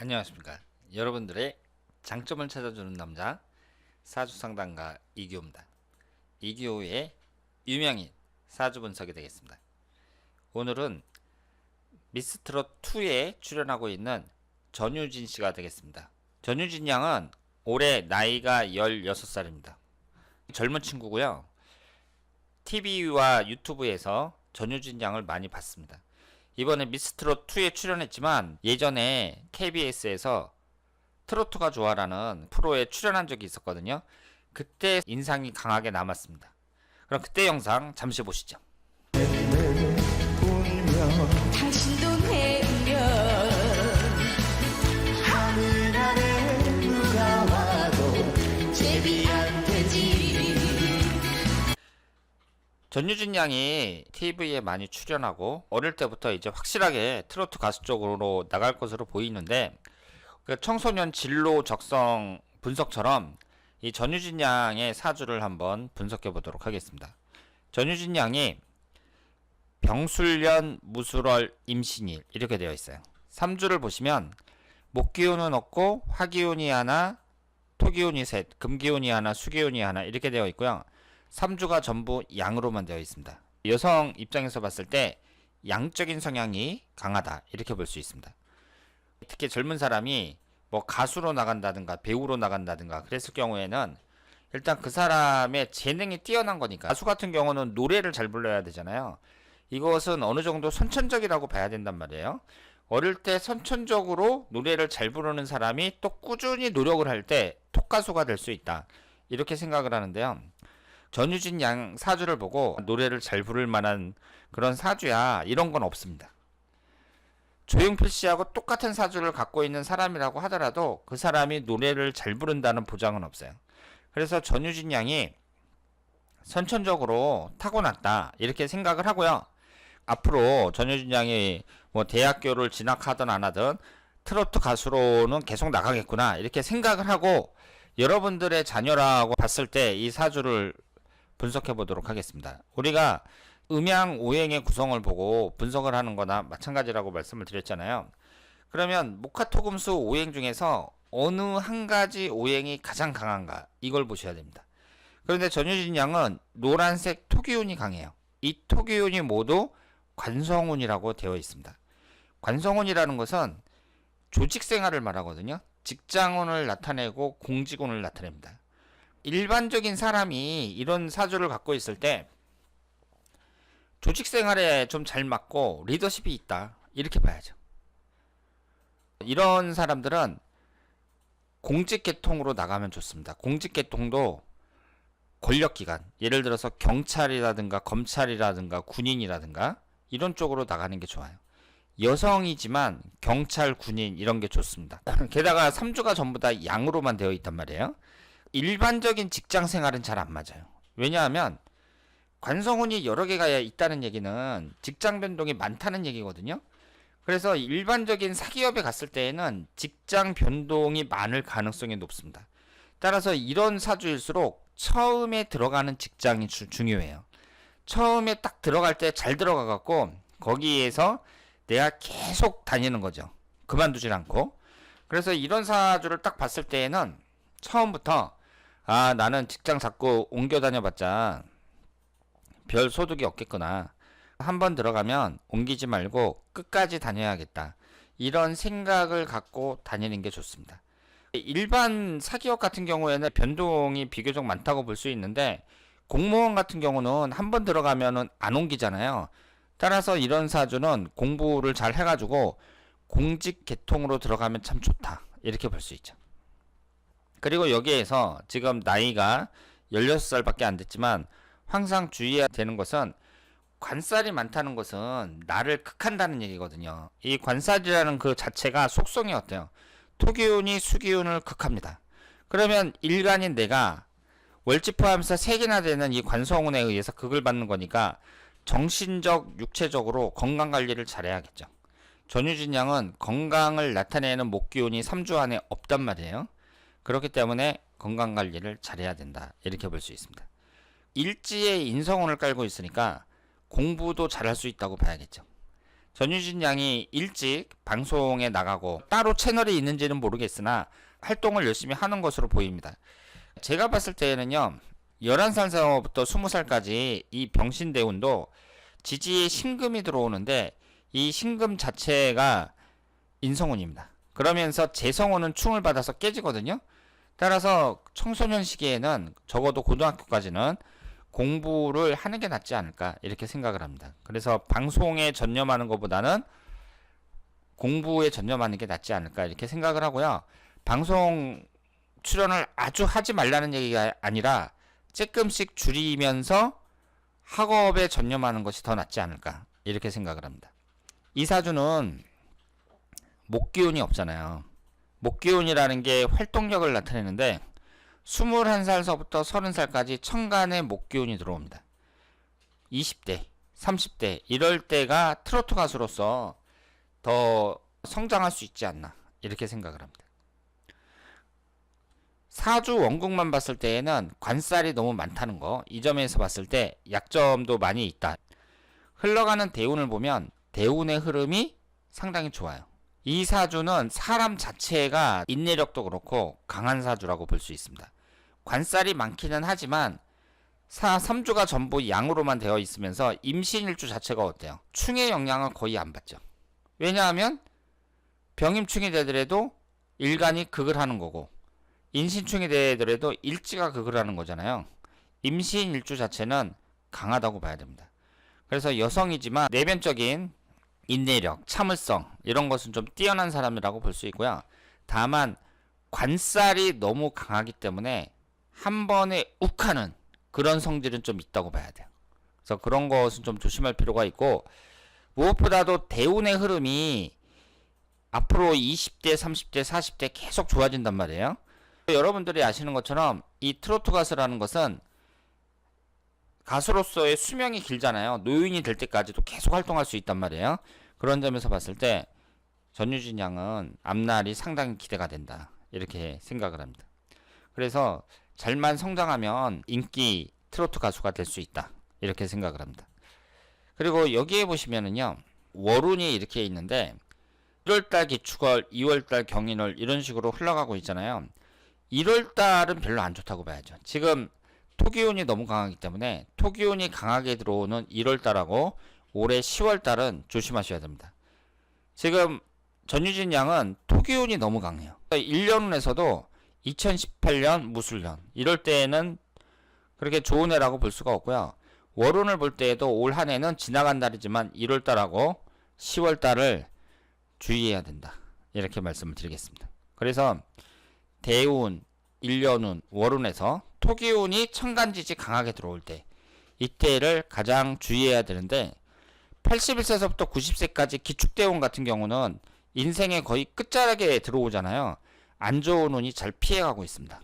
안녕하십니까. 여러분들의 장점을 찾아주는 남자 사주상담가 이기호입니다. 이기호의 유명인 사주 분석이 되겠습니다. 오늘은 미스트롯2에 출연하고 있는 전유진 씨가 되겠습니다. 전유진 양은 올해 나이가 16살입니다. 젊은 친구고요. TV와 유튜브에서 전유진 양을 많이 봤습니다. 이번에 미스트롯2에 출연했지만 예전에 KBS에서 트로트가 좋아라는 프로에 출연한 적이 있었거든요. 그때 인상이 강하게 남았습니다. 그럼 그때 영상 잠시 보시죠. 당신도 내면 하늘 아래 누가 와도 제비 안 되지. 전유진 양이 TV에 많이 출연하고 어릴 때부터 이제 확실하게 트로트 가수 쪽으로 나갈 것으로 보이는데 그 청소년 진로 적성 분석처럼 이 전유진 양의 사주를 한번 분석해 보도록 하겠습니다. 전유진 양이 병술년 무술월 임신일 이렇게 되어 있어요. 3주를 보시면 목기운은 없고 화기운이 하나, 토기운이 셋, 금기운이 하나, 수기운이 하나 이렇게 되어 있고요. 3주가 전부 양으로만 되어 있습니다. 여성 입장에서 봤을 때 양적인 성향이 강하다 이렇게 볼 수 있습니다. 특히 젊은 사람이 뭐 가수로 나간다든가 배우로 나간다든가 그랬을 경우에는 일단 그 사람의 재능이 뛰어난 거니까. 가수 같은 경우는 노래를 잘 불러야 되잖아요. 이것은 어느 정도 선천적이라고 봐야 된단 말이에요. 어릴 때 선천적으로 노래를 잘 부르는 사람이 또 꾸준히 노력을 할 때 톱가수가 될 수 있다 이렇게 생각을 하는데요. 전유진 양 사주를 보고 노래를 잘 부를 만한 그런 사주야 이런 건 없습니다. 조용필 씨하고 똑같은 사주를 갖고 있는 사람이라고 하더라도 그 사람이 노래를 잘 부른다는 보장은 없어요. 그래서 전유진 양이 선천적으로 타고났다 이렇게 생각을 하고요. 앞으로 전유진 양이 뭐 대학교를 진학하든 안 하든 트로트 가수로는 계속 나가겠구나 이렇게 생각을 하고 여러분들의 자녀라고 봤을 때 이 사주를 분석해 보도록 하겠습니다. 우리가 음양 오행의 구성을 보고 분석을 하는 거나 마찬가지라고 말씀을 드렸잖아요. 그러면 목화토금수 오행 중에서 어느 한 가지 오행이 가장 강한가 이걸 보셔야 됩니다. 그런데 전유진 양은 노란색 토기운이 강해요. 이 토기운이 모두 관성운이라고 되어 있습니다. 관성운이라는 것은 조직 생활을 말하거든요. 직장운을 나타내고 공직운을 나타냅니다. 일반적인 사람이 이런 사주를 갖고 있을 때 조직 생활에 좀 잘 맞고 리더십이 있다 이렇게 봐야죠. 이런 사람들은 공직 계통으로 나가면 좋습니다. 공직 계통도 권력기관, 예를 들어서 경찰이라든가 검찰이라든가 군인이라든가 이런 쪽으로 나가는 게 좋아요. 여성이지만 경찰, 군인 이런 게 좋습니다. 게다가 3주가 전부 다 양으로만 되어 있단 말이에요. 일반적인 직장 생활은 잘 안 맞아요. 왜냐하면 관성운이 여러 개가 있다는 얘기는 직장 변동이 많다는 얘기거든요. 그래서 일반적인 사기업에 갔을 때에는 직장 변동이 많을 가능성이 높습니다. 따라서 이런 사주일수록 처음에 들어가는 직장이 중요해요. 처음에 딱 들어갈 때 잘 들어가갖고 거기에서 내가 계속 다니는 거죠. 그만두질 않고. 그래서 이런 사주를 딱 봤을 때에는 처음부터 나는 직장 자꾸 옮겨 다녀봤자 별 소득이 없겠구나. 한번 들어가면 옮기지 말고 끝까지 다녀야겠다. 이런 생각을 갖고 다니는 게 좋습니다. 일반 사기업 같은 경우에는 변동이 비교적 많다고 볼 수 있는데 공무원 같은 경우는 한번 들어가면은 안 옮기잖아요. 따라서 이런 사주는 공부를 잘 해가지고 공직 계통으로 들어가면 참 좋다. 이렇게 볼 수 있죠. 그리고 여기에서 지금 나이가 16살밖에 안 됐지만 항상 주의해야 되는 것은 관살이 많다는 것은 나를 극한다는 얘기거든요. 이 관살이라는 그 자체가 속성이 어때요? 토기운이 수기운을 극합니다. 그러면 일간인 내가 월지 포함해서 3개나 되는 이 관성운에 의해서 극을 받는 거니까 정신적, 육체적으로 건강관리를 잘해야겠죠. 전유진 양은 건강을 나타내는 목기운이 3주 안에 없단 말이에요. 그렇기 때문에 건강관리를 잘해야 된다 이렇게 볼 수 있습니다. 일지에 인성운을 깔고 있으니까 공부도 잘할 수 있다고 봐야겠죠. 전유진 양이 일찍 방송에 나가고 따로 채널이 있는지는 모르겠으나 활동을 열심히 하는 것으로 보입니다. 제가 봤을 때는요, 11살부터 20살까지 이 병신대운도 지지에 신금이 들어오는데 이 신금 자체가 인성운입니다. 그러면서 재성운은 충을 받아서 깨지거든요. 따라서 청소년 시기에는 적어도 고등학교까지는 공부를 하는 게 낫지 않을까 이렇게 생각을 합니다. 그래서 방송에 전념하는 것보다는 공부에 전념하는 게 낫지 않을까 이렇게 생각을 하고요. 방송 출연을 아주 하지 말라는 얘기가 아니라 조금씩 줄이면서 학업에 전념하는 것이 더 낫지 않을까 이렇게 생각을 합니다. 이 사주는 목기운이 없잖아요. 목기운이라는 게 활동력을 나타내는데 21살서부터 30살까지 천간의 목기운이 들어옵니다. 20대, 30대 이럴 때가 트로트 가수로서 더 성장할 수 있지 않나 이렇게 생각을 합니다. 사주 원국만 봤을 때에는 관살이 너무 많다는 거, 이 점에서 봤을 때 약점도 많이 있다. 흘러가는 대운을 보면 대운의 흐름이 상당히 좋아요. 이 사주는 사람 자체가 인내력도 그렇고 강한 사주라고 볼 수 있습니다. 관살이 많기는 하지만 3주가 전부 양으로만 되어 있으면서 임신일주 자체가 어때요? 충의 영향을 거의 안 받죠. 왜냐하면 병임충이 되더라도 일간이 극을 하는 거고 인신충이 되더라도 일지가 극을 하는 거잖아요. 임신일주 자체는 강하다고 봐야 됩니다. 그래서 여성이지만 내면적인 인내력, 참을성 이런 것은 좀 뛰어난 사람이라고 볼 수 있고요. 다만 관살이 너무 강하기 때문에 한 번에 욱하는 그런 성질은 좀 있다고 봐야 돼요. 그래서 그런 것은 좀 조심할 필요가 있고, 무엇보다도 대운의 흐름이 앞으로 20대, 30대, 40대 계속 좋아진단 말이에요. 여러분들이 아시는 것처럼 이 트로트 가수라는 것은 가수로서의 수명이 길잖아요. 노인이 될 때까지도 계속 활동할 수 있단 말이에요. 그런 점에서 봤을 때 전유진 양은 앞날이 상당히 기대가 된다 이렇게 생각을 합니다. 그래서 잘만 성장하면 인기 트로트 가수가 될 수 있다 이렇게 생각을 합니다. 그리고 여기에 보시면은요, 월운이 이렇게 있는데 1월달 기축월, 2월달 경인월 이런 식으로 흘러가고 있잖아요. 1월달은 별로 안 좋다고 봐야죠. 지금 토기운이 너무 강하기 때문에 토기운이 강하게 들어오는 1월달하고 올해 10월달은 조심하셔야 됩니다. 지금 전유진 양은 토기운이 너무 강해요. 1년운에서도 2018년 무술년 이럴 때에는 그렇게 좋은 해라고 볼 수가 없고요. 월운을 볼 때에도 올 한 해는 지나간 달이지만 1월달하고 10월달을 주의해야 된다 이렇게 말씀을 드리겠습니다. 그래서 대운, 일년운, 월운에서 토기운이 천간지지 강하게 들어올 때 이때를 가장 주의해야 되는데 81세서부터 90세까지 기축대운 같은 경우는 인생의 거의 끝자락에 들어오잖아요. 안 좋은 운이 잘 피해가고 있습니다.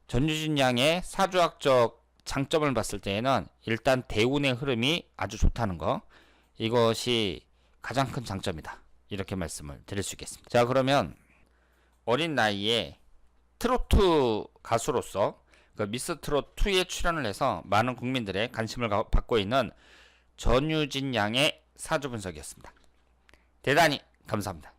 전유진 양의 사주학적 장점을 봤을 때에는 일단 대운의 흐름이 아주 좋다는 거, 이것이 가장 큰 장점이다 이렇게 말씀을 드릴 수 있겠습니다. 자, 그러면 어린 나이에 트로트 가수로서 그 미스트롯2에 출연을 해서 많은 국민들의 관심을 받고 있는 전유진 양의 사주 분석이었습니다. 대단히 감사합니다.